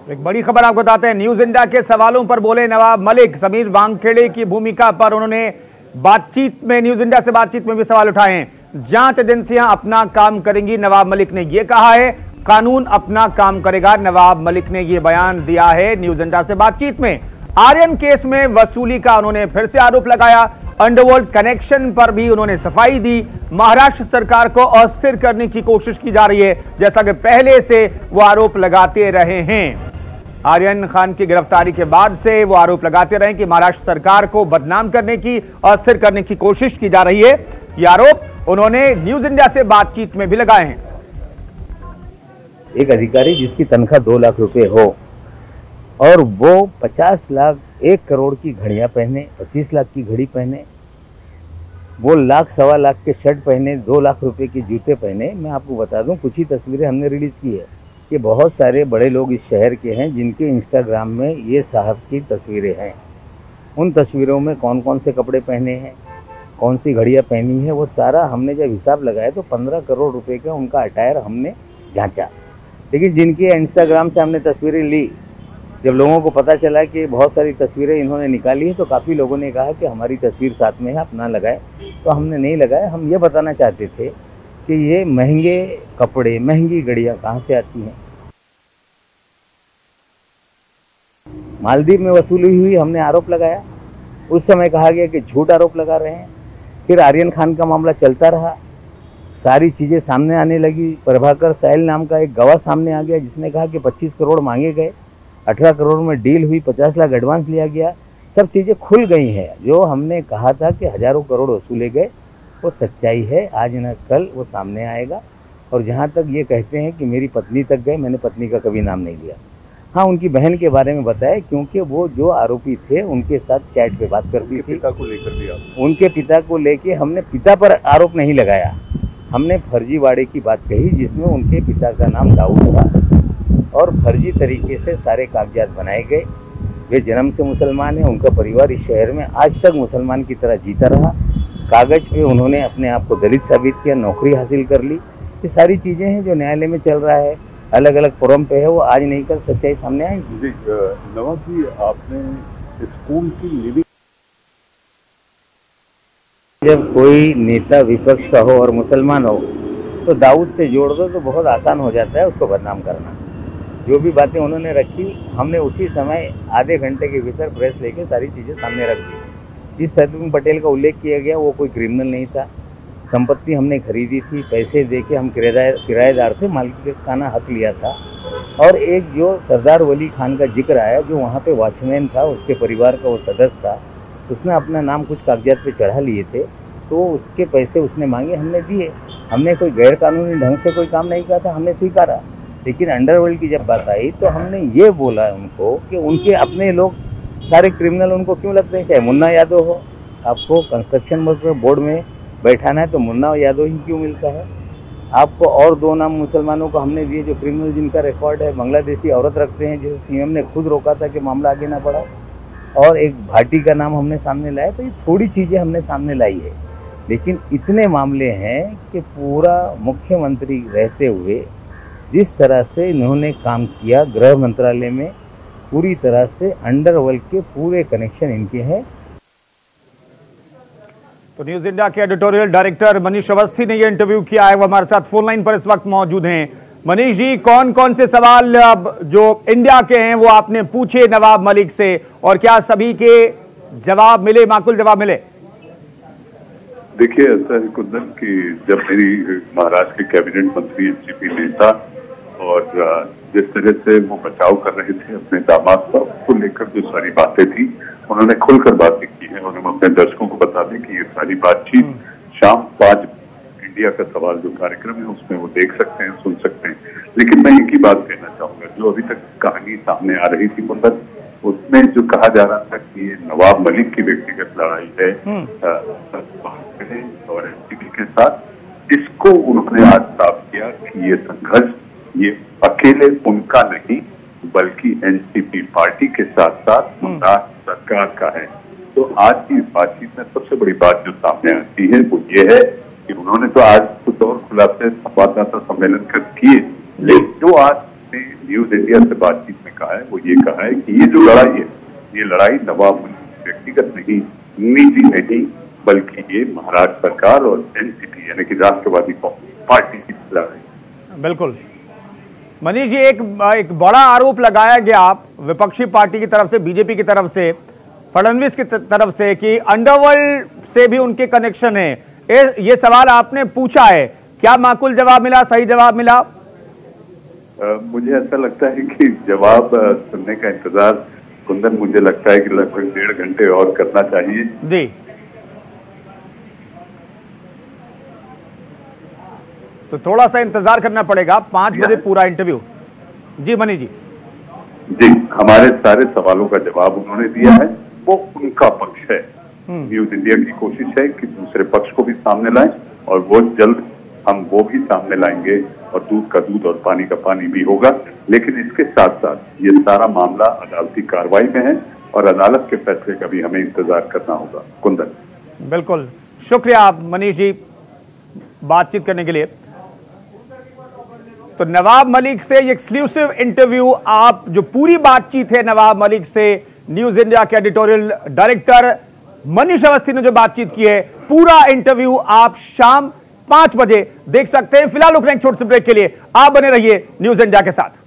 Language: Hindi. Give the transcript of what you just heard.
एक बड़ी खबर आपको बताते हैं। न्यूज इंडिया के सवालों पर बोले नवाब मलिक। समीर वानखेड़े की भूमिका पर उन्होंने न्यूज इंडिया से बातचीत में भी सवाल उठाए हैं। जांच एजेंसियां अपना काम करेंगी, नवाब मलिक ने यह कहा है। कानून अपना काम करेगा, नवाब मलिक ने यह बयान दिया है न्यूज इंडिया से बातचीत में। आर्यन केस में वसूली का उन्होंने फिर से आरोप लगाया। अंडरवर्ल्ड कनेक्शन पर भी उन्होंने सफाई दी। महाराष्ट्र सरकार को अस्थिर करने की कोशिश की जा रही है, जैसा कि पहले से वो आरोप लगाते रहे हैं। आर्यन खान की गिरफ्तारी के बाद से वो आरोप लगाते रहे कि महाराष्ट्र सरकार को बदनाम करने की, अस्थिर करने की कोशिश की जा रही है। ये आरोप उन्होंने न्यूज इंडिया से बातचीत में भी लगाए हैं। एक अधिकारी जिसकी तनख्वाह 2 लाख रुपए हो और वो 50 लाख 1 करोड़ की घड़ियां पहने, 25 लाख की घड़ी पहने, वो लाख सवा लाख के शर्ट पहने, 2 लाख रुपए के जूते पहने। मैं आपको बता दूं, कुछ ही तस्वीरें हमने रिलीज की है कि बहुत सारे बड़े लोग इस शहर के हैं जिनके इंस्टाग्राम में ये साहब की तस्वीरें हैं। उन तस्वीरों में कौन कौन से कपड़े पहने हैं, कौन सी घड़ियां पहनी है, वो सारा हमने जब हिसाब लगाया तो 15 करोड़ रुपए का उनका अटायर हमने जांचा। लेकिन जिनके इंस्टाग्राम से हमने तस्वीरें ली, जब लोगों को पता चला कि बहुत सारी तस्वीरें इन्होंने निकाली है, तो काफ़ी लोगों ने कहा कि हमारी तस्वीर साथ में है, आप ना लगाए। तो हमने नहीं लगाया। हम ये बताना चाहते थे कि ये महंगे कपड़े, महंगी घड़ियाँ कहाँ से आती हैं। मालदीव में वसूली हुई, हमने आरोप लगाया। उस समय कहा गया कि झूठ आरोप लगा रहे हैं। फिर आर्यन खान का मामला चलता रहा, सारी चीज़ें सामने आने लगी। प्रभाकर साहिल नाम का एक गवाह सामने आ गया जिसने कहा कि 25 करोड़ मांगे गए, 18 करोड़ में डील हुई, 50 लाख एडवांस लिया गया। सब चीज़ें खुल गई हैं। जो हमने कहा था कि हज़ारों करोड़ वसूले गए, वो सच्चाई है। आज न कल वो सामने आएगा। और जहाँ तक ये कहते हैं कि मेरी पत्नी तक गए, मैंने पत्नी का कभी नाम नहीं लिया। हाँ, उनकी बहन के बारे में बताया, क्योंकि वो जो आरोपी थे उनके साथ चैट पे बात करती थी। पिता को लेकर भी उनके पिता को लेके हमने पिता पर आरोप नहीं लगाया, हमने फर्जीवाड़े की बात कही जिसमें उनके पिता का नाम दाऊद था और फर्जी तरीके से सारे कागजात बनाए गए। वे जन्म से मुसलमान हैं, उनका परिवार इस शहर में आज तक मुसलमान की तरह जीता रहा। कागज पे उन्होंने अपने आप को दलित साबित किया, नौकरी हासिल कर ली। ये सारी चीज़ें हैं जो न्यायालय में चल रहा है, अलग अलग फोरम पे है, वो आज नहीं कल सच्चाई सामने आएगी। जी नवाब जी, आपने स्कूल की लिविंग, जब कोई नेता विपक्ष का हो और मुसलमान हो तो दाऊद से जोड़ दो तो बहुत आसान हो जाता है उसको बदनाम करना। जो भी बातें उन्होंने रखी, हमने उसी समय आधे घंटे के भीतर प्रेस लेके सारी चीज़ें सामने रख दी। जिस सत्यम पटेल का उल्लेख किया गया वो कोई क्रिमिनल नहीं था। संपत्ति हमने खरीदी थी, पैसे देके हम किराएदार से मालिकाना हक लिया था। और एक जो सरदार वली खान का जिक्र आया, जो वहाँ पे वॉचमैन था, उसके परिवार का वो सदस्य था, उसने अपना नाम कुछ कागजात पे चढ़ा लिए थे, तो उसके पैसे उसने मांगे, हमने दिए। हमने कोई गैर कानूनी ढंग से कोई काम नहीं किया था, हमने स्वीकारा। लेकिन अंडरवर्ल्ड की जब बात आई तो हमने ये बोला उनको कि उनके अपने लोग सारे क्रिमिनल उनको क्यों लगते हैं। चाहे मुन्ना यादव हो, आपको कंस्ट्रक्शन बोर्ड में बैठाना है तो मुन्ना यादव ही क्यों मिलता है। आपको और 2 नाम मुसलमानों को हमने दिए जो क्रिमिनल जिनका रिकॉर्ड है। बांग्लादेशी औरत रखते हैं जिसे सीएम ने खुद रोका था कि मामला आगे ना बढ़ा। और एक भाटी का नाम हमने सामने लाया। तो ये थोड़ी चीज़ें हमने सामने लाई है, लेकिन इतने मामले हैं कि पूरा मुख्यमंत्री रहते हुए जिस तरह से इन्होंने काम किया गृह मंत्रालय में, पूरी तरह से अंडरवर्ल्ड के पूरे कनेक्शन इनके हैं। तो न्यूज इंडिया के एडिटोरियल डायरेक्टर मनीष अवस्थी ने यह इंटरव्यू किया है, वो हमारे साथ फोन लाइन पर इस वक्त मौजूद हैं। मनीष जी, कौन कौन से सवाल जो इंडिया के हैं वो आपने पूछे नवाब मलिक से, और क्या सभी के जवाब मिले, माकूल जवाब मिले? देखिए, ऐसा है कुंदन कि जब मेरी महाराष्ट्र के कैबिनेट मंत्री एनसीपी नेता और जिस तरह से वो बचाव कर रहे थे अपने दामाद साहब को लेकर, जो सारी बातें थी उन्होंने खुलकर बातें की है। और हम अपने दर्शकों को बता दें कि ये सारी बातचीत शाम 5 इंडिया का सवाल जो कार्यक्रम है उसमें वो देख सकते हैं, सुन सकते हैं। लेकिन मैं एक ही बात कहना चाहूंगा, जो अभी तक कहानी सामने आ रही थी कुंदन, उसमें जो कहा जा रहा था कि ये नवाब मलिक की व्यक्तिगत लड़ाई है और एनसीपी के साथ, इसको उन्होंने आज साफ किया कि ये संघर्ष ये अकेले उनका नहीं बल्कि एनसीपी पार्टी के साथ साथ महाराष्ट्र सरकार का है। तो आज की इस बातचीत में सबसे बड़ी बात जो सामने आती है वो ये है कि उन्होंने तो आज कुछ और खुलासे संवाददाता सम्मेलन कर किए, लेकिन जो आज न्यूज इंडिया से बातचीत में कहा है वो ये कहा है कि ये जो लड़ाई है, ये लड़ाई नवाब मलिक व्यक्तिगत नहीं, निजी नहीं, बल्कि ये महाराष्ट्र सरकार और एनसीपी यानी कि राष्ट्रवादी पार्टी की लड़ाई। बिल्कुल मनीष जी, एक बड़ा आरोप लगाया गया विपक्षी पार्टी की तरफ से, बीजेपी की तरफ से, फडणवीस की तरफ से कि अंडरवर्ल्ड से भी उनके कनेक्शन है। ये सवाल आपने पूछा है, क्या माकूल जवाब मिला, सही जवाब मिला? मुझे ऐसा लगता है कि जवाब सुनने का इंतजार कुंदन, मुझे लगता है कि लगभग 1.5 घंटे और करना चाहिए जी। तो थोड़ा सा इंतजार करना पड़ेगा, 5 बजे पूरा इंटरव्यू। जी मनीष जी। जी, हमारे सारे सवालों का जवाब उन्होंने दिया है, वो उनका पक्ष है। न्यूज इंडिया की कोशिश है कि दूसरे पक्ष को भी सामने लाएं और वो जल्द हम वो भी सामने लाएंगे और दूध का दूध और पानी का पानी भी होगा। लेकिन इसके साथ साथ ये सारा मामला अदालती कार्रवाई में है और अदालत के फैसले का भी हमें इंतजार करना होगा। कुंदन, बिल्कुल शुक्रिया मनीष जी बातचीत करने के लिए। तो नवाब मलिक से ये एक्सक्लूसिव इंटरव्यू, आप जो पूरी बातचीत है नवाब मलिक से, न्यूज इंडिया के एडिटोरियल डायरेक्टर मनीष अवस्थी ने जो बातचीत की है, पूरा इंटरव्यू आप शाम 5 बजे देख सकते हैं। फिलहाल रुक रहे हैं छोटे से ब्रेक के लिए, आप बने रहिए न्यूज इंडिया के साथ।